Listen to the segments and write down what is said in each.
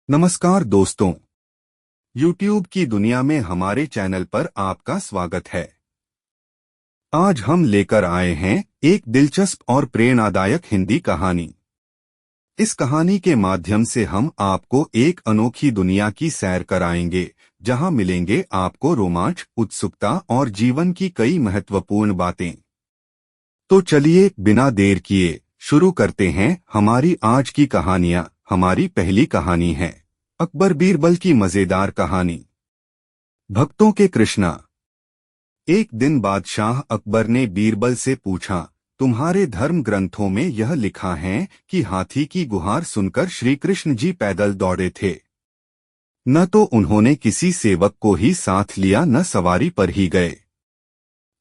नमस्कार दोस्तों, YouTube की दुनिया में हमारे चैनल पर आपका स्वागत है। आज हम लेकर आए हैं एक दिलचस्प और प्रेरणादायक हिंदी कहानी। इस कहानी के माध्यम से हम आपको एक अनोखी दुनिया की सैर कराएंगे, जहां मिलेंगे आपको रोमांच, उत्सुकता और जीवन की कई महत्वपूर्ण बातें। तो चलिए बिना देर किए शुरू करते हैं हमारी आज की कहानियां। हमारी पहली कहानी है अकबर बीरबल की मजेदार कहानी। भक्तों के कृष्णा। एक दिन बादशाह अकबर ने बीरबल से पूछा, तुम्हारे धर्म ग्रंथों में यह लिखा है कि हाथी की गुहार सुनकर श्री कृष्ण जी पैदल दौड़े थे। न तो उन्होंने किसी सेवक को ही साथ लिया, न सवारी पर ही गए।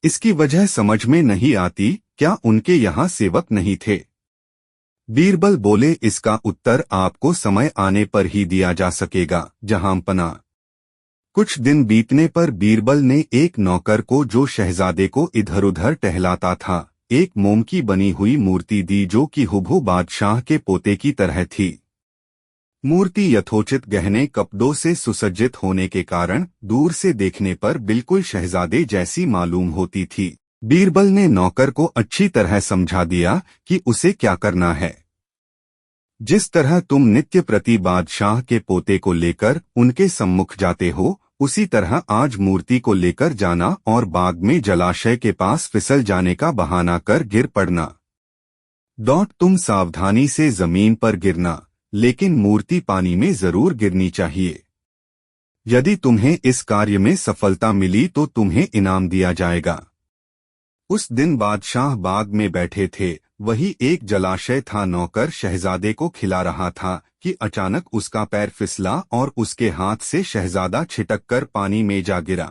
इसकी वजह समझ में नहीं आती, क्या उनके यहाँ सेवक नहीं थे? बीरबल बोले, इसका उत्तर आपको समय आने पर ही दिया जा सकेगा जहांपना। कुछ दिन बीतने पर बीरबल ने एक नौकर को, जो शहजादे को इधर उधर टहलाता था, एक मोम की बनी हुई मूर्ति दी, जो कि हुबहू बादशाह के पोते की तरह थी। मूर्ति यथोचित गहने कपड़ों से सुसज्जित होने के कारण दूर से देखने पर बिल्कुल शहजादे जैसी मालूम होती थी। बीरबल ने नौकर को अच्छी तरह समझा दिया कि उसे क्या करना है। जिस तरह तुम नित्य प्रति बादशाह के पोते को लेकर उनके सम्मुख जाते हो, उसी तरह आज मूर्ति को लेकर जाना और बाग में जलाशय के पास फिसल जाने का बहाना कर गिर पड़ना। तुम सावधानी से जमीन पर गिरना, लेकिन मूर्ति पानी में जरूर गिरनी चाहिए। यदि तुम्हें इस कार्य में सफलता मिली तो तुम्हें इनाम दिया जाएगा। उस दिन बादशाह बाग में बैठे थे, वही एक जलाशय था। नौकर शहजादे को खिला रहा था कि अचानक उसका पैर फिसला और उसके हाथ से शहजादा छिटककर पानी में जा गिरा।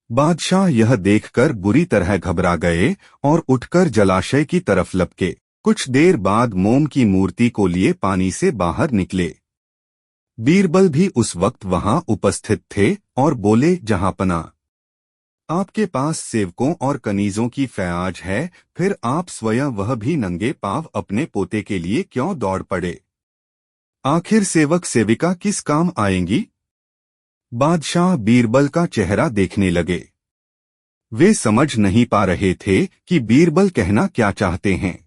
बादशाह यह देखकर बुरी तरह घबरा गए और उठकर जलाशय की तरफ लपके। कुछ देर बाद मोम की मूर्ति को लिए पानी से बाहर निकले। बीरबल भी उस वक्त वहां उपस्थित थे और बोले, जहांपना, आपके पास सेवकों और कनीजों की फैयाज है, फिर आप स्वयं वह भी नंगे पांव अपने पोते के लिए क्यों दौड़ पड़े? आखिर सेवक सेविका किस काम आएंगी? बादशाह बीरबल का चेहरा देखने लगे। वे समझ नहीं पा रहे थे कि बीरबल कहना क्या चाहते हैं।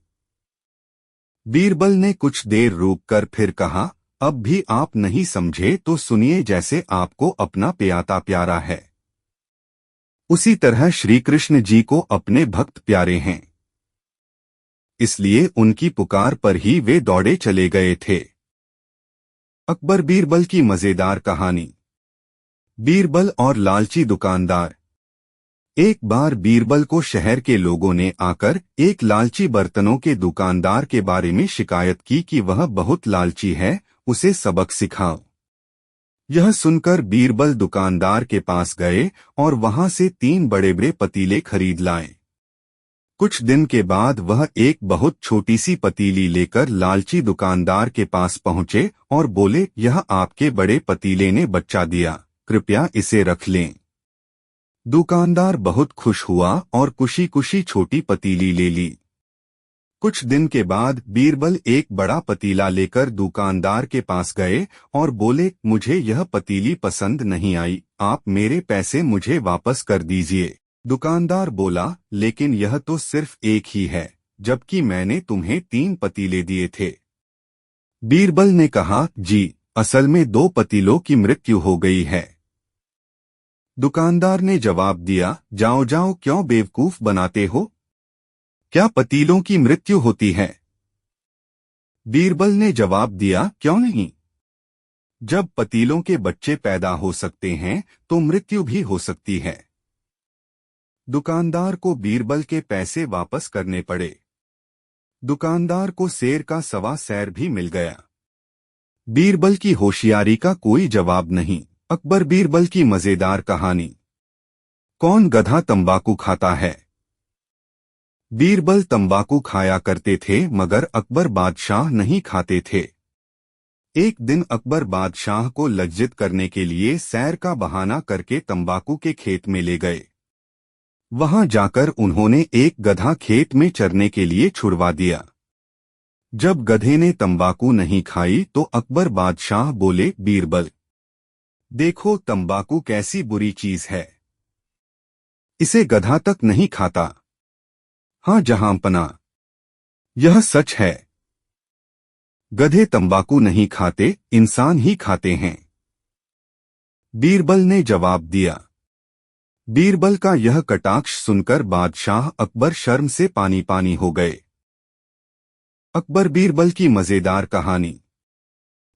बीरबल ने कुछ देर रुककर फिर कहा, अब भी आप नहीं समझे तो सुनिए। जैसे आपको अपना प्याता प्यारा है, उसी तरह श्री कृष्ण जी को अपने भक्त प्यारे हैं, इसलिए उनकी पुकार पर ही वे दौड़े चले गए थे। अकबर बीरबल की मजेदार कहानी। बीरबल और लालची दुकानदार। एक बार बीरबल को शहर के लोगों ने आकर एक लालची बर्तनों के दुकानदार के बारे में शिकायत की कि वह बहुत लालची है, उसे सबक सिखाओ। यह सुनकर बीरबल दुकानदार के पास गए और वहां से 3 बड़े बड़े पतीले खरीद लाए। कुछ दिन के बाद वह एक बहुत छोटी सी पतीली लेकर लालची दुकानदार के पास पहुंचे और बोले, यह आपके बड़े पतीले ने बच्चा दिया, कृपया इसे रख लें। दुकानदार बहुत खुश हुआ और खुशी खुशी छोटी पतीली ले ली। कुछ दिन के बाद बीरबल एक बड़ा पतीला लेकर दुकानदार के पास गए और बोले, मुझे यह पतीली पसंद नहीं आई, आप मेरे पैसे मुझे वापस कर दीजिए। दुकानदार बोला, लेकिन यह तो सिर्फ एक ही है, जबकि मैंने तुम्हें 3 पतीले दिए थे। बीरबल ने कहा, जी, असल में 2 पतीलों की मृत्यु हो गई है। दुकानदार ने जवाब दिया, जाओ जाओ, क्यों बेवकूफ बनाते हो? क्या पतीलों की मृत्यु होती है? बीरबल ने जवाब दिया, क्यों नहीं? जब पतीलों के बच्चे पैदा हो सकते हैं तो मृत्यु भी हो सकती है। दुकानदार को बीरबल के पैसे वापस करने पड़े। दुकानदार को सेर का सवा सेर भी मिल गया। बीरबल की होशियारी का कोई जवाब नहीं। अकबर बीरबल की मजेदार कहानी। कौन गधा तंबाकू खाता है? बीरबल तंबाकू खाया करते थे, मगर अकबर बादशाह नहीं खाते थे। एक दिन अकबर बादशाह को लज्जित करने के लिए सैर का बहाना करके तंबाकू के खेत में ले गए। वहां जाकर उन्होंने एक गधा खेत में चरने के लिए छुड़वा दिया। जब गधे ने तंबाकू नहीं खाई तो अकबर बादशाह बोले, बीरबल, देखो तंबाकू कैसी बुरी चीज है, इसे गधा तक नहीं खाता। हाँ जहांपना, यह सच है। गधे तंबाकू नहीं खाते, इंसान ही खाते हैं। बीरबल ने जवाब दिया। बीरबल का यह कटाक्ष सुनकर बादशाह अकबर शर्म से पानी पानी हो गए। अकबर बीरबल की मजेदार कहानी।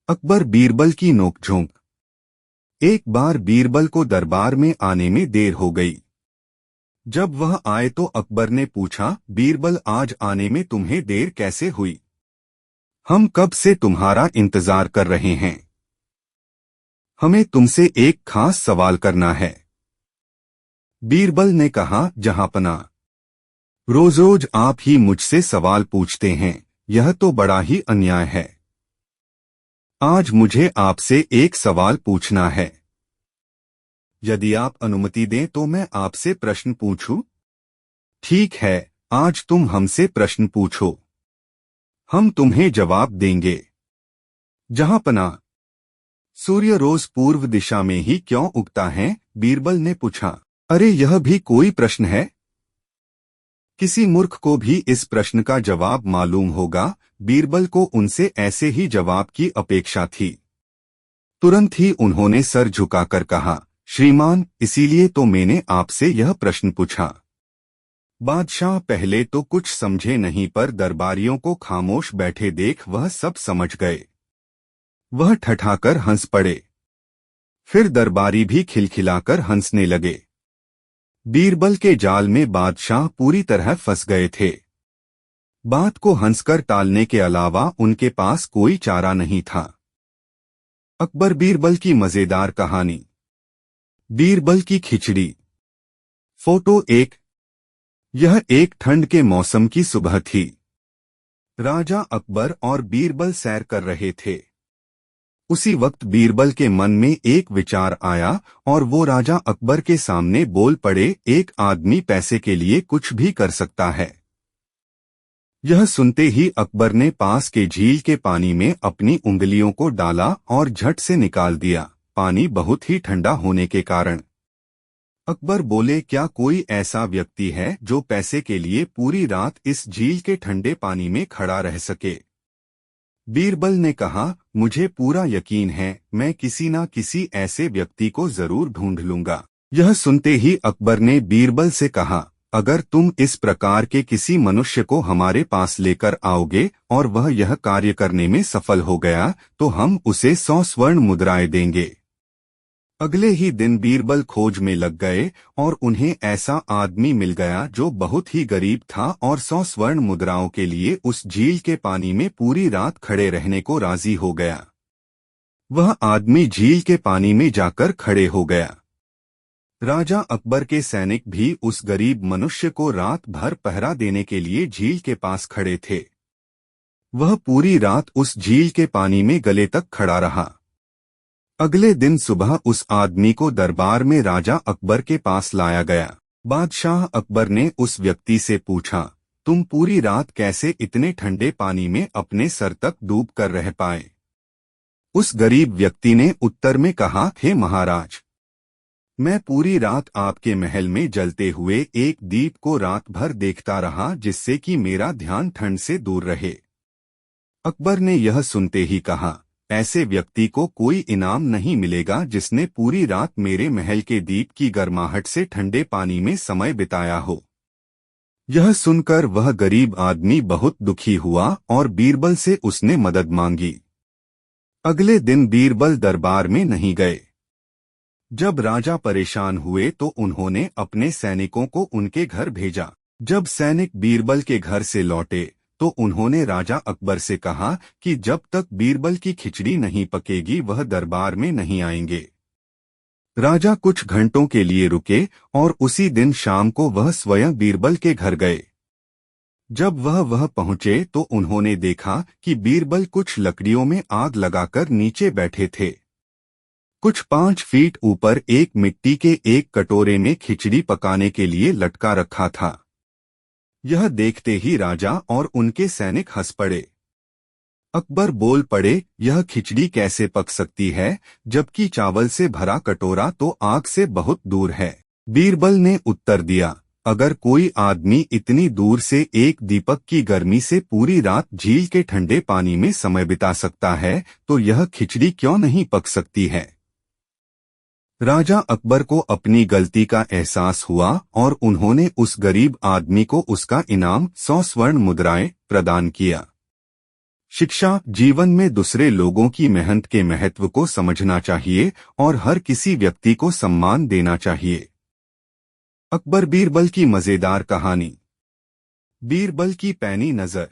अकबर बीरबल की नोकझोंक। एक बार बीरबल को दरबार में आने में देर हो गई। जब वह आए तो अकबर ने पूछा, बीरबल आज आने में तुम्हें देर कैसे हुई? हम कब से तुम्हारा इंतजार कर रहे हैं। हमें तुमसे एक खास सवाल करना है। बीरबल ने कहा, जहांपना, रोज रोज आप ही मुझसे सवाल पूछते हैं, यह तो बड़ा ही अन्याय है। आज मुझे आपसे एक सवाल पूछना है। यदि आप अनुमति दें तो मैं आपसे प्रश्न पूछूं? ठीक है, आज तुम हमसे प्रश्न पूछो, हम तुम्हें जवाब देंगे। जहांपना, सूर्य रोज पूर्व दिशा में ही क्यों उगता है? बीरबल ने पूछा। अरे यह भी कोई प्रश्न है? किसी मूर्ख को भी इस प्रश्न का जवाब मालूम होगा। बीरबल को उनसे ऐसे ही जवाब की अपेक्षा थी। तुरंत ही उन्होंने सर झुकाकर कहा, श्रीमान, इसीलिए तो मैंने आपसे यह प्रश्न पूछा। बादशाह पहले तो कुछ समझे नहीं, पर दरबारियों को खामोश बैठे देख वह सब समझ गए। वह ठठाकर हंस पड़े। फिर दरबारी भी खिलखिलाकर हंसने लगे। बीरबल के जाल में बादशाह पूरी तरह फंस गए थे। बात को हंसकर टालने के अलावा उनके पास कोई चारा नहीं था। अकबर बीरबल की मजेदार कहानी। बीरबल की खिचड़ी। फोटो 1। यह एक ठंड के मौसम की सुबह थी। राजा अकबर और बीरबल सैर कर रहे थे। उसी वक्त बीरबल के मन में एक विचार आया और वो राजा अकबर के सामने बोल पड़े, एक आदमी पैसे के लिए कुछ भी कर सकता है। यह सुनते ही अकबर ने पास के झील के पानी में अपनी उंगलियों को डाला और झट से निकाल दिया। पानी बहुत ही ठंडा होने के कारण। अकबर बोले, क्या कोई ऐसा व्यक्ति है जो पैसे के लिए पूरी रात इस झील के ठंडे पानी में खड़ा रह सके? बीरबल ने कहा, मुझे पूरा यकीन है, मैं किसी न किसी ऐसे व्यक्ति को जरूर ढूंढ लूंगा। यह सुनते ही अकबर ने बीरबल से कहा, अगर तुम इस प्रकार के किसी मनुष्य को हमारे पास लेकर आओगे और वह यह कार्य करने में सफल हो गया तो हम उसे 100 स्वर्ण मुद्राएं देंगे। अगले ही दिन बीरबल खोज में लग गए और उन्हें ऐसा आदमी मिल गया जो बहुत ही गरीब था और 100 स्वर्ण मुद्राओं के लिए उस झील के पानी में पूरी रात खड़े रहने को राजी हो गया। वह आदमी झील के पानी में जाकर खड़े हो गया। राजा अकबर के सैनिक भी उस गरीब मनुष्य को रात भर पहरा देने के लिए झील के पास खड़े थे। वह पूरी रात उस झील के पानी में गले तक खड़ा रहा। अगले दिन सुबह उस आदमी को दरबार में राजा अकबर के पास लाया गया। बादशाह अकबर ने उस व्यक्ति से पूछा, तुम पूरी रात कैसे इतने ठंडे पानी में अपने सर तक डूब कर रह पाए? उस गरीब व्यक्ति ने उत्तर में कहा, हे महाराज, मैं पूरी रात आपके महल में जलते हुए एक दीप को रात भर देखता रहा, जिससे कि मेरा ध्यान ठंड से दूर रहे। अकबर ने यह सुनते ही कहा, ऐसे व्यक्ति को कोई इनाम नहीं मिलेगा जिसने पूरी रात मेरे महल के दीप की गर्माहट से ठंडे पानी में समय बिताया हो। यह सुनकर वह गरीब आदमी बहुत दुखी हुआ और बीरबल से उसने मदद मांगी। अगले दिन बीरबल दरबार में नहीं गए। जब राजा परेशान हुए तो उन्होंने अपने सैनिकों को उनके घर भेजा। जब सैनिक बीरबल के घर से लौटे तो उन्होंने राजा अकबर से कहा कि जब तक बीरबल की खिचड़ी नहीं पकेगी वह दरबार में नहीं आएंगे। राजा कुछ घंटों के लिए रुके और उसी दिन शाम को वह स्वयं बीरबल के घर गए। जब वह पहुंचे तो उन्होंने देखा कि बीरबल कुछ लकड़ियों में आग लगाकर नीचे बैठे थे। कुछ 5 फीट ऊपर एक मिट्टी के एक कटोरे में खिचड़ी पकाने के लिए लटका रखा था। यह देखते ही राजा और उनके सैनिक हंस पड़े। अकबर बोल पड़े, यह खिचड़ी कैसे पक सकती है, जबकि चावल से भरा कटोरा तो आग से बहुत दूर है। बीरबल ने उत्तर दिया, अगर कोई आदमी इतनी दूर से एक दीपक की गर्मी से पूरी रात झील के ठंडे पानी में समय बिता सकता है, तो यह खिचड़ी क्यों नहीं पक सकती है। राजा अकबर को अपनी गलती का एहसास हुआ और उन्होंने उस गरीब आदमी को उसका इनाम 100 स्वर्ण मुद्राएं प्रदान किया। शिक्षा, जीवन में दूसरे लोगों की मेहनत के महत्व को समझना चाहिए और हर किसी व्यक्ति को सम्मान देना चाहिए। अकबर बीरबल की मजेदार कहानी। बीरबल की पैनी नजर।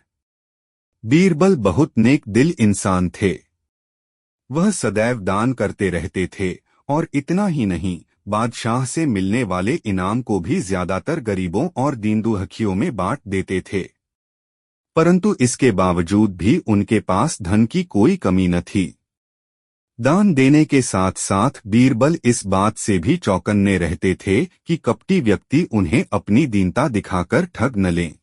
बीरबल बहुत नेक दिल इंसान थे। वह सदैव दान करते रहते थे और इतना ही नहीं, बादशाह से मिलने वाले इनाम को भी ज्यादातर गरीबों और दीनदुखियों में बांट देते थे। परंतु इसके बावजूद भी उनके पास धन की कोई कमी न थी। दान देने के साथ साथ बीरबल इस बात से भी चौकन्ने रहते थे कि कपटी व्यक्ति उन्हें अपनी दीनता दिखाकर ठग न लें।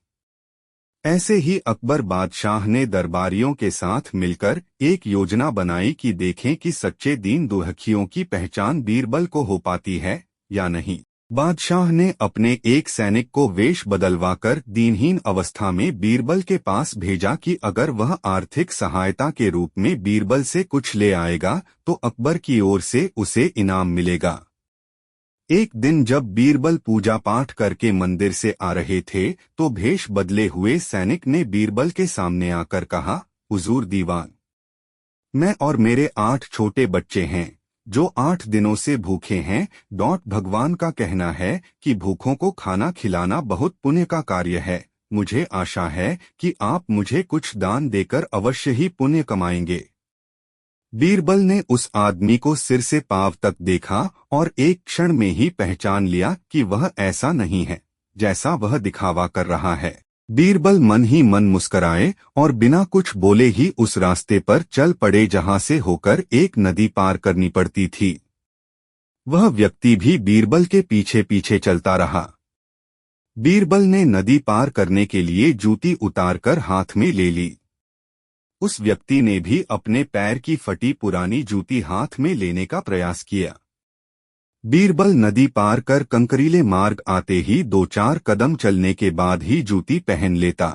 ऐसे ही अकबर बादशाह ने दरबारियों के साथ मिलकर एक योजना बनाई कि देखें कि सच्चे दीन दुखियों की पहचान बीरबल को हो पाती है या नहीं। बादशाह ने अपने एक सैनिक को वेश बदलवाकर दीनहीन अवस्था में बीरबल के पास भेजा कि अगर वह आर्थिक सहायता के रूप में बीरबल से कुछ ले आएगा तो अकबर की ओर से उसे इनाम मिलेगा। एक दिन जब बीरबल पूजा पाठ करके मंदिर से आ रहे थे तो भेष बदले हुए सैनिक ने बीरबल के सामने आकर कहा, हुजूर दीवान, मैं और मेरे 8 छोटे बच्चे हैं जो 8 दिनों से भूखे हैं। भगवान का कहना है कि भूखों को खाना खिलाना बहुत पुण्य का कार्य है। मुझे आशा है कि आप मुझे कुछ दान देकर अवश्य ही पुण्य कमाएंगे। बीरबल ने उस आदमी को सिर से पांव तक देखा और एक क्षण में ही पहचान लिया कि वह ऐसा नहीं है जैसा वह दिखावा कर रहा है। बीरबल मन ही मन मुस्कराए और बिना कुछ बोले ही उस रास्ते पर चल पड़े जहां से होकर एक नदी पार करनी पड़ती थी। वह व्यक्ति भी बीरबल के पीछे पीछे चलता रहा। बीरबल ने नदी पार करने के लिए जूती उतारकर हाथ में ले ली। उस व्यक्ति ने भी अपने पैर की फटी पुरानी जूती हाथ में लेने का प्रयास किया। बीरबल नदी पार कर कंकरीले मार्ग आते ही 2-4 कदम चलने के बाद ही जूती पहन लेता।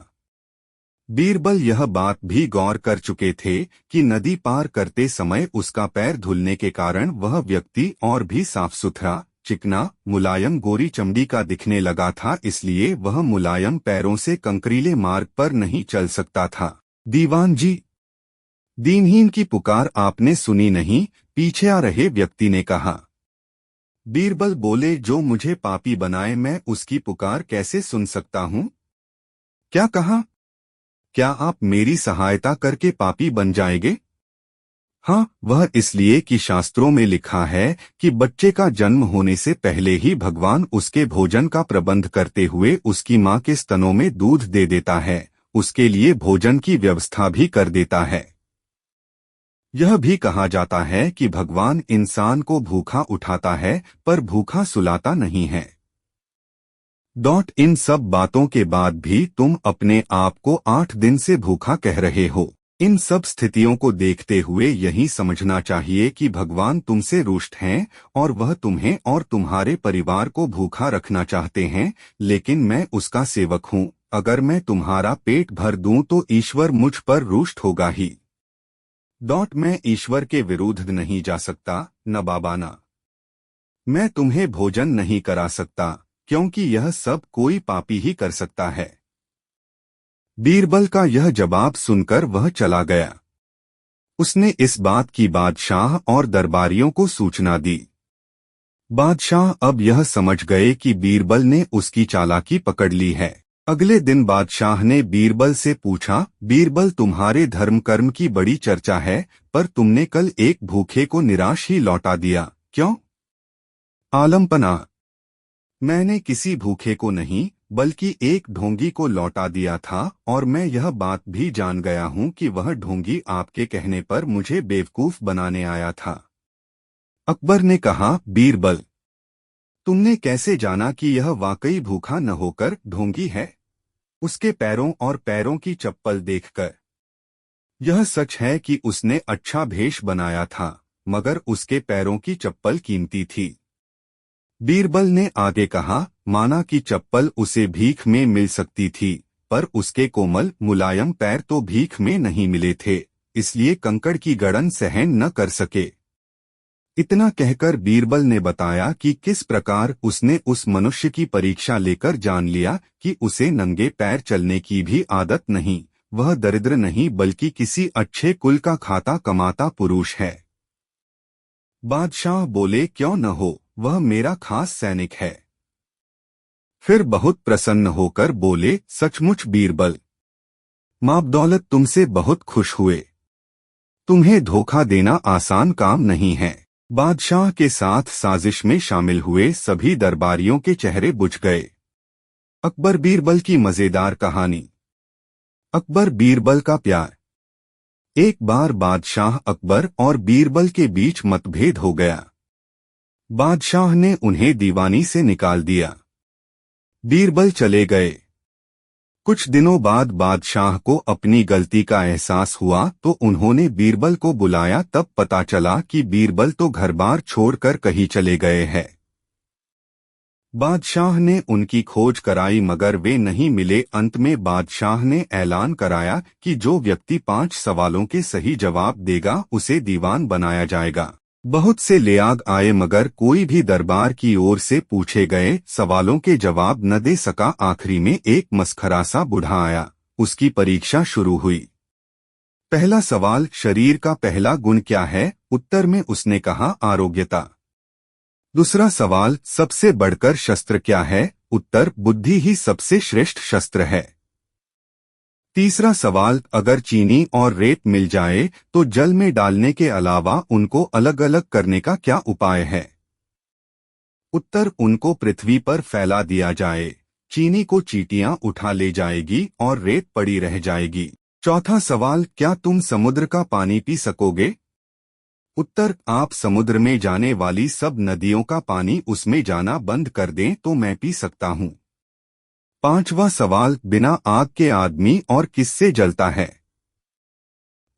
बीरबल यह बात भी गौर कर चुके थे कि नदी पार करते समय उसका पैर धुलने के कारण वह व्यक्ति और भी साफ सुथरा, चिकना, मुलायम गोरी चमड़ी का दिखने लगा था, इसलिए वह मुलायम पैरों से कंकरीले मार्ग पर नहीं चल सकता था। दीवान जी, दीनहीन की पुकार आपने सुनी नहीं, पीछे आ रहे व्यक्ति ने कहा। बीरबल बोले, जो मुझे पापी बनाए मैं उसकी पुकार कैसे सुन सकता हूँ? क्या कहा? क्या आप मेरी सहायता करके पापी बन जाएंगे? हाँ, वह इसलिए कि शास्त्रों में लिखा है कि बच्चे का जन्म होने से पहले ही भगवान उसके भोजन का प्रबंध करते हुए उसकी माँ के स्तनों में दूध दे देता है, उसके लिए भोजन की व्यवस्था भी कर देता है। यह भी कहा जाता है कि भगवान इंसान को भूखा उठाता है पर भूखा सुलाता नहीं है। इन सब बातों के बाद भी तुम अपने आप को 8 दिन से भूखा कह रहे हो। इन सब स्थितियों को देखते हुए यही समझना चाहिए कि भगवान तुमसे रुष्ट हैं और वह तुम्हें और तुम्हारे परिवार को भूखा रखना चाहते हैं, लेकिन मैं उसका सेवक हूँ। अगर मैं तुम्हारा पेट भर दूं तो ईश्वर मुझ पर रुष्ट होगा ही। मैं ईश्वर के विरुद्ध नहीं जा सकता, न बाबाना। मैं तुम्हें भोजन नहीं करा सकता, क्योंकि यह सब कोई पापी ही कर सकता है। बीरबल का यह जवाब सुनकर वह चला गया। उसने इस बात की बादशाह और दरबारियों को सूचना दी। बादशाह अब यह समझ गए कि बीरबल ने उसकी चालाकी पकड़ ली है। अगले दिन बादशाह ने बीरबल से पूछा, बीरबल, तुम्हारे धर्म कर्म की बड़ी चर्चा है, पर तुमने कल एक भूखे को निराश ही लौटा दिया, क्यों? आलमपना, मैंने किसी भूखे को नहीं बल्कि एक ढोंगी को लौटा दिया था और मैं यह बात भी जान गया हूँ कि वह ढोंगी आपके कहने पर मुझे बेवकूफ बनाने आया था। अकबर ने कहा, बीरबल, तुमने कैसे जाना कि यह वाकई भूखा न होकर ढोंगी है? उसके पैरों और पैरों की चप्पल देखकर। यह सच है कि उसने अच्छा भेष बनाया था, मगर उसके पैरों की चप्पल कीमती थी। बीरबल ने आगे कहा, माना कि चप्पल उसे भीख में मिल सकती थी, पर उसके कोमल मुलायम पैर तो भीख में नहीं मिले थे, इसलिए कंकड़ की गड़न सहन न कर सके। इतना कहकर बीरबल ने बताया कि किस प्रकार उसने उस मनुष्य की परीक्षा लेकर जान लिया कि उसे नंगे पैर चलने की भी आदत नहीं, वह दरिद्र नहीं बल्कि किसी अच्छे कुल का खाता कमाता पुरुष है। बादशाह बोले, क्यों न हो, वह मेरा खास सैनिक है। फिर बहुत प्रसन्न होकर बोले, सचमुच बीरबल, माप दौलत तुमसे बहुत खुश हुए। तुम्हें धोखा देना आसान काम नहीं है। बादशाह के साथ साजिश में शामिल हुए सभी दरबारियों के चेहरे बुझ गए। अकबर बीरबल की मजेदार कहानी। अकबर बीरबल का प्यार। एक बार बादशाह अकबर और बीरबल के बीच मतभेद हो गया। बादशाह ने उन्हें दीवानी से निकाल दिया। बीरबल चले गए। कुछ दिनों बाद बादशाह को अपनी गलती का एहसास हुआ तो उन्होंने बीरबल को बुलाया। तब पता चला कि बीरबल तो घर बार छोड़कर कहीं चले गए हैं। बादशाह ने उनकी खोज कराई मगर वे नहीं मिले। अंत में बादशाह ने ऐलान कराया कि जो व्यक्ति 5 सवालों के सही जवाब देगा उसे दीवान बनाया जाएगा। बहुत से लियाग आए मगर कोई भी दरबार की ओर से पूछे गए सवालों के जवाब न दे सका। आखिरी में एक मस्खरा सा बूढ़ा आया। उसकी परीक्षा शुरू हुई। पहला सवाल, शरीर का पहला गुण क्या है? उत्तर में उसने कहा, आरोग्यता। दूसरा सवाल, सबसे बढ़कर शस्त्र क्या है? उत्तर, बुद्धि ही सबसे श्रेष्ठ शस्त्र है। तीसरा सवाल, अगर चीनी और रेत मिल जाए तो जल में डालने के अलावा उनको अलग अलग करने का क्या उपाय है? उत्तर, उनको पृथ्वी पर फैला दिया जाए। चीनी को चींटियां उठा ले जाएगी और रेत पड़ी रह जाएगी। चौथा सवाल, क्या तुम समुद्र का पानी पी सकोगे? उत्तर, आप समुद्र में जाने वाली सब नदियों का पानी उसमें जाना बंद कर दें तो मैं पी सकता हूँ। पांचवा सवाल, बिना आग के आदमी और किससे जलता है?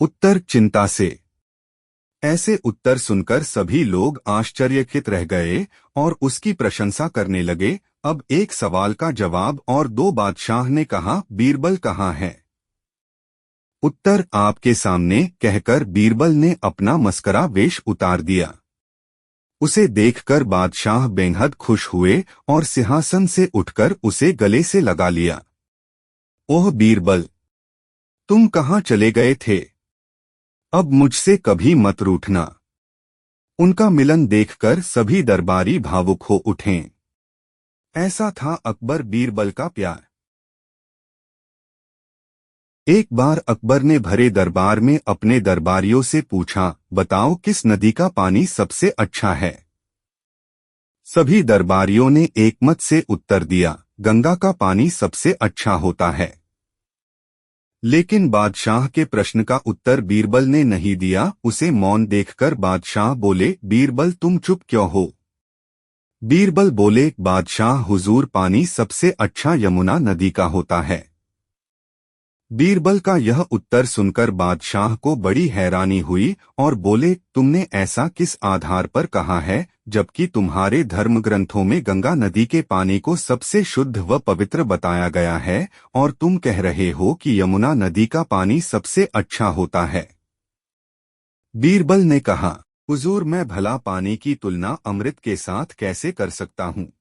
उत्तर, चिंता से। ऐसे उत्तर सुनकर सभी लोग आश्चर्यचकित रह गए और उसकी प्रशंसा करने लगे। अब एक सवाल का जवाब और दो। बादशाह ने कहा, बीरबल कहाँ है? उत्तर, आपके सामने, कहकर बीरबल ने अपना मस्करा वेश उतार दिया। उसे देखकर बादशाह बेहद खुश हुए और सिंहासन से उठकर उसे गले से लगा लिया। ओह बीरबल, तुम कहाँ चले गए थे? अब मुझसे कभी मत रूठना। उनका मिलन देखकर सभी दरबारी भावुक हो उठे। ऐसा था अकबर बीरबल का प्यार। एक बार अकबर ने भरे दरबार में अपने दरबारियों से पूछा, बताओ किस नदी का पानी सबसे अच्छा है? सभी दरबारियों ने एकमत से उत्तर दिया, गंगा का पानी सबसे अच्छा होता है। लेकिन बादशाह के प्रश्न का उत्तर बीरबल ने नहीं दिया। उसे मौन देखकर बादशाह बोले, बीरबल तुम चुप क्यों हो? बीरबल बोले, बादशाह हुजूर, पानी सबसे अच्छा यमुना नदी का होता है। बीरबल का यह उत्तर सुनकर बादशाह को बड़ी हैरानी हुई और बोले, तुमने ऐसा किस आधार पर कहा है, जबकि तुम्हारे धर्म ग्रंथों में गंगा नदी के पानी को सबसे शुद्ध व पवित्र बताया गया है और तुम कह रहे हो कि यमुना नदी का पानी सबसे अच्छा होता है? बीरबल ने कहा, हुजूर, मैं भला पानी की तुलना अमृत के साथ कैसे कर सकता हूँ?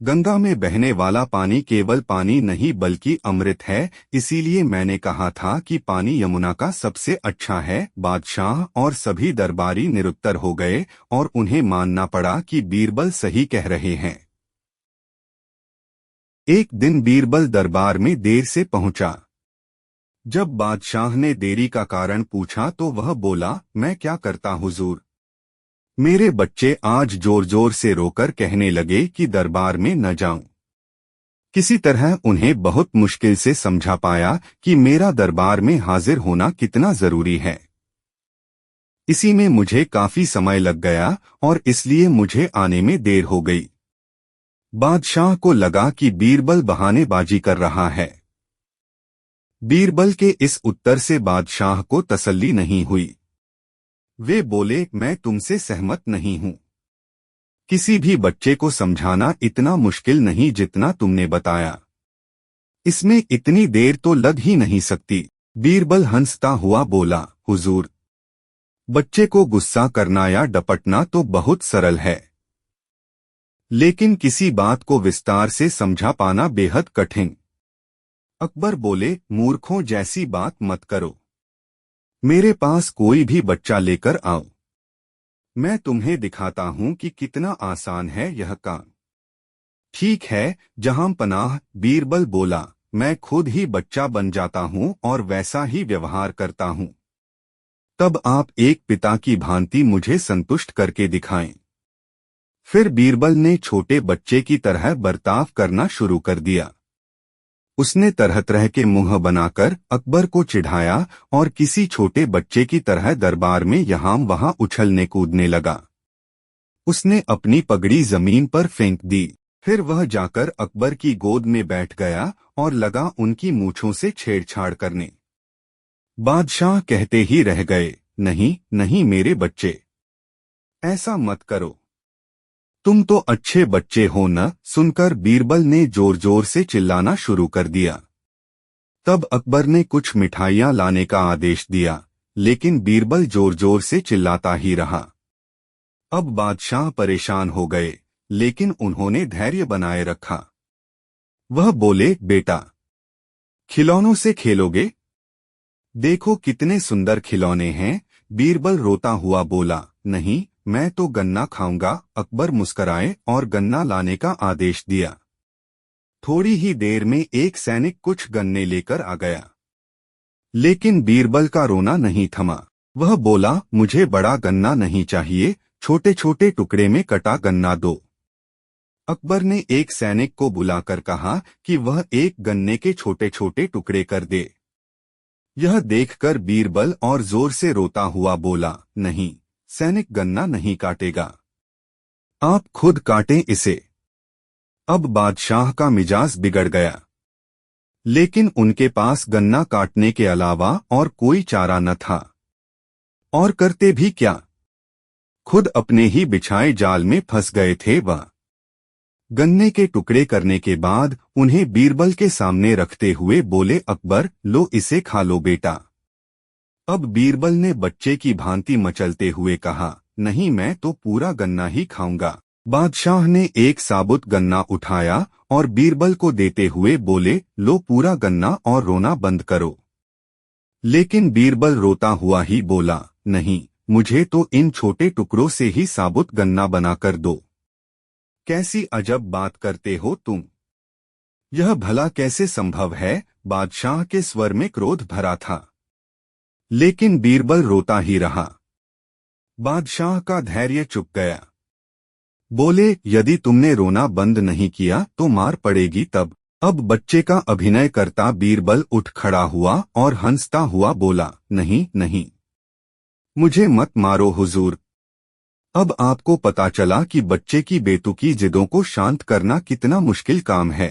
गंगा में बहने वाला पानी केवल पानी नहीं बल्कि अमृत है, इसीलिए मैंने कहा था कि पानी यमुना का सबसे अच्छा है। बादशाह और सभी दरबारी निरुत्तर हो गए और उन्हें मानना पड़ा कि बीरबल सही कह रहे हैं। एक दिन बीरबल दरबार में देर से पहुंचा। जब बादशाह ने देरी का कारण पूछा तो वह बोला, मैं क्या करता हुजूर, मेरे बच्चे आज जोर जोर से रोकर कहने लगे कि दरबार में न जाऊं। किसी तरह उन्हें बहुत मुश्किल से समझा पाया कि मेरा दरबार में हाजिर होना कितना जरूरी है। इसी में मुझे काफी समय लग गया और इसलिए मुझे आने में देर हो गई। बादशाह को लगा कि बीरबल बहानेबाजी कर रहा है। बीरबल के इस उत्तर से बादशाह को तसल्ली नहीं हुई। वे बोले, मैं तुमसे सहमत नहीं हूँ। किसी भी बच्चे को समझाना इतना मुश्किल नहीं जितना तुमने बताया। इसमें इतनी देर तो लग ही नहीं सकती। बीरबल हंसता हुआ बोला, हुजूर, बच्चे को गुस्सा करना या डपटना तो बहुत सरल है, लेकिन किसी बात को विस्तार से समझा पाना बेहद कठिन। अकबर बोले, मूर्खों जैसी बात मत करो। मेरे पास कोई भी बच्चा लेकर आओ, मैं तुम्हें दिखाता हूं कि कितना आसान है यह काम। ठीक है जहां पनाह, बीरबल बोला, मैं खुद ही बच्चा बन जाता हूं और वैसा ही व्यवहार करता हूं। तब आप एक पिता की भांति मुझे संतुष्ट करके दिखाएं। फिर बीरबल ने छोटे बच्चे की तरह बर्ताव करना शुरू कर दिया। उसने तरह तरह के मुंह बनाकर अकबर को चिढ़ाया और किसी छोटे बच्चे की तरह दरबार में यहाँ वहां उछलने कूदने लगा। उसने अपनी पगड़ी जमीन पर फेंक दी। फिर वह जाकर अकबर की गोद में बैठ गया और लगा उनकी मूंछों से छेड़छाड़ करने। बादशाह कहते ही रह गए, नहीं नहीं मेरे बच्चे, ऐसा मत करो, तुम तो अच्छे बच्चे हो न। सुनकर बीरबल ने जोर जोर से चिल्लाना शुरू कर दिया। तब अकबर ने कुछ मिठाइयां लाने का आदेश दिया, लेकिन बीरबल जोर जोर से चिल्लाता ही रहा। अब बादशाह परेशान हो गए, लेकिन उन्होंने धैर्य बनाए रखा। वह बोले, बेटा, खिलौनों से खेलोगे? देखो कितने सुंदर खिलौने हैं। बीरबल रोता हुआ बोला, नहीं, मैं तो गन्ना खाऊंगा। अकबर मुस्कराए और गन्ना लाने का आदेश दिया। थोड़ी ही देर में एक सैनिक कुछ गन्ने लेकर आ गया, लेकिन बीरबल का रोना नहीं थमा। वह बोला, मुझे बड़ा गन्ना नहीं चाहिए, छोटे छोटे टुकड़े में कटा गन्ना दो। अकबर ने एक सैनिक को बुलाकर कहा कि वह एक गन्ने के छोटे छोटे टुकड़े कर दे। यह देखकर बीरबल और जोर से रोता हुआ बोला, नहीं, सैनिक गन्ना नहीं काटेगा, आप खुद काटें इसे। अब बादशाह का मिजाज बिगड़ गया, लेकिन उनके पास गन्ना काटने के अलावा और कोई चारा न था। और करते भी क्या, खुद अपने ही बिछाए जाल में फंस गए थे वह। गन्ने के टुकड़े करने के बाद उन्हें बीरबल के सामने रखते हुए बोले, अकबर, लो इसे खा लो बेटा। अब बीरबल ने बच्चे की भांति मचलते हुए कहा, नहीं, मैं तो पूरा गन्ना ही खाऊंगा। बादशाह ने एक साबुत गन्ना उठाया और बीरबल को देते हुए बोले, लो पूरा गन्ना और रोना बंद करो। लेकिन बीरबल रोता हुआ ही बोला, नहीं, मुझे तो इन छोटे टुकड़ों से ही साबुत गन्ना बनाकर दो। कैसी अजब बात करते हो तुम, यह भला कैसे संभव है? बादशाह के स्वर में क्रोध भरा था, लेकिन बीरबल रोता ही रहा। बादशाह का धैर्य चुक गया। बोले, यदि तुमने रोना बंद नहीं किया तो मार पड़ेगी तब। अब बच्चे का अभिनय करता बीरबल उठ खड़ा हुआ और हंसता हुआ बोला, नहीं नहीं, मुझे मत मारो हुजूर। अब आपको पता चला कि बच्चे की बेतुकी जिदों को शांत करना कितना मुश्किल काम है।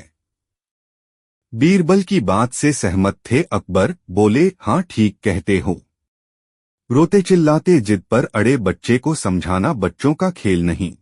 बीरबल की बात से सहमत थे अकबर। बोले, हाँ ठीक कहते हो। रोते चिल्लाते जिद पर अड़े बच्चे को समझाना बच्चों का खेल नहीं।